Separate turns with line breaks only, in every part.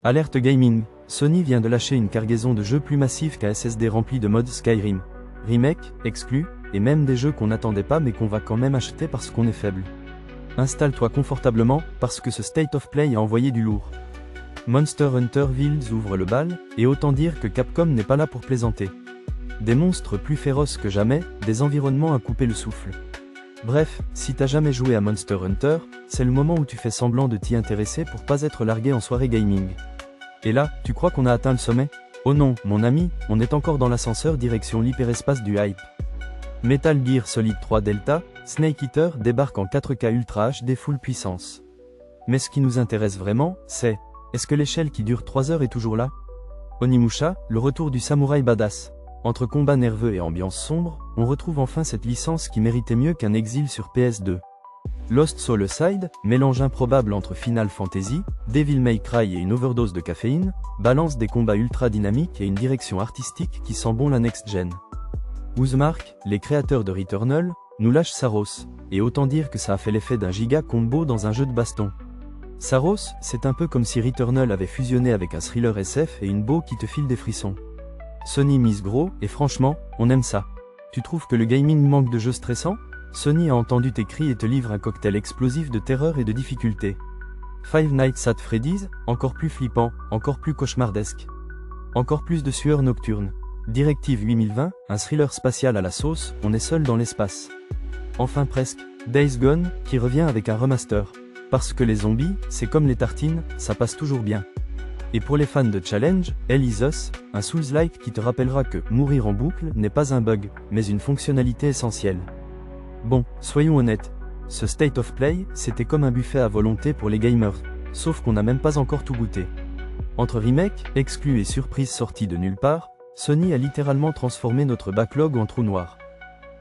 Alerte gaming, Sony vient de lâcher une cargaison de jeux plus massifs qu'un SSD rempli de mods Skyrim. Remake, exclus, et même des jeux qu'on n'attendait pas mais qu'on va quand même acheter parce qu'on est faible. Installe-toi confortablement, parce que ce State of Play a envoyé du lourd. Monster Hunter Wilds ouvre le bal, et autant dire que Capcom n'est pas là pour plaisanter. Des monstres plus féroces que jamais, des environnements à couper le souffle. Bref, si t'as jamais joué à Monster Hunter, c'est le moment où tu fais semblant de t'y intéresser pour pas être largué en soirée gaming. Et là, tu crois qu'on a atteint le sommet? Oh non, mon ami, on est encore dans l'ascenseur direction l'hyperespace du hype. Metal Gear Solid 3 Delta, Snake Eater débarque en 4K Ultra HD full puissance. Mais ce qui nous intéresse vraiment, c'est, est-ce que l'échelle qui dure 3 heures est toujours là? Onimusha, le retour du samouraï badass. Entre combats nerveux et ambiance sombre, on retrouve enfin cette licence qui méritait mieux qu'un exil sur PS2. Lost Soul Aside, mélange improbable entre Final Fantasy, Devil May Cry et une overdose de caféine, balance des combats ultra dynamiques et une direction artistique qui sent bon la next-gen. Ouzmark, les créateurs de Returnal, nous lâchent Saros, et autant dire que ça a fait l'effet d'un giga combo dans un jeu de baston. Saros, c'est un peu comme si Returnal avait fusionné avec un thriller SF et une BO qui te file des frissons. Sony mise gros, et franchement, on aime ça. Tu trouves que le gaming manque de jeux stressants? Sony a entendu tes cris et te livre un cocktail explosif de terreur et de difficulté. Five Nights at Freddy's, encore plus flippant, encore plus cauchemardesque. Encore plus de sueur nocturne. Directive 8020, un thriller spatial à la sauce, on est seul dans l'espace. Enfin presque, Days Gone, qui revient avec un remaster. Parce que les zombies, c'est comme les tartines, ça passe toujours bien. Et pour les fans de challenge, Hell is Us, un Souls-like qui te rappellera que mourir en boucle n'est pas un bug, mais une fonctionnalité essentielle. Bon, soyons honnêtes, ce State of Play, c'était comme un buffet à volonté pour les gamers, sauf qu'on n'a même pas encore tout goûté. Entre remake, exclus et surprises sorties de nulle part, Sony a littéralement transformé notre backlog en trou noir.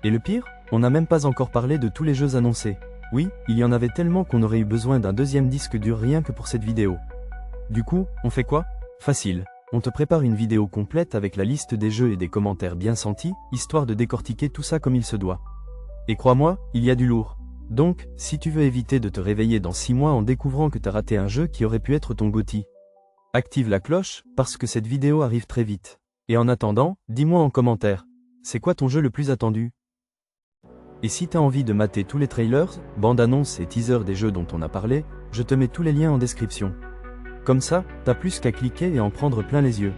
Et le pire, on n'a même pas encore parlé de tous les jeux annoncés. Oui, il y en avait tellement qu'on aurait eu besoin d'un deuxième disque dur rien que pour cette vidéo. Du coup, on fait quoi? Facile. On te prépare une vidéo complète avec la liste des jeux et des commentaires bien sentis, histoire de décortiquer tout ça comme il se doit. Et crois-moi, il y a du lourd. Donc, si tu veux éviter de te réveiller dans 6 mois en découvrant que t'as raté un jeu qui aurait pu être ton GOTY, active la cloche, parce que cette vidéo arrive très vite. Et en attendant, dis-moi en commentaire, c'est quoi ton jeu le plus attendu? Et si t'as envie de mater tous les trailers, bandes annonces et teasers des jeux dont on a parlé, je te mets tous les liens en description. Comme ça, t'as plus qu'à cliquer et en prendre plein les yeux.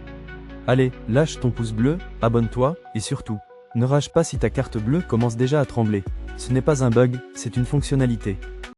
Allez, lâche ton pouce bleu, abonne-toi, et surtout, ne rage pas si ta carte bleue commence déjà à trembler. Ce n'est pas un bug, c'est une fonctionnalité.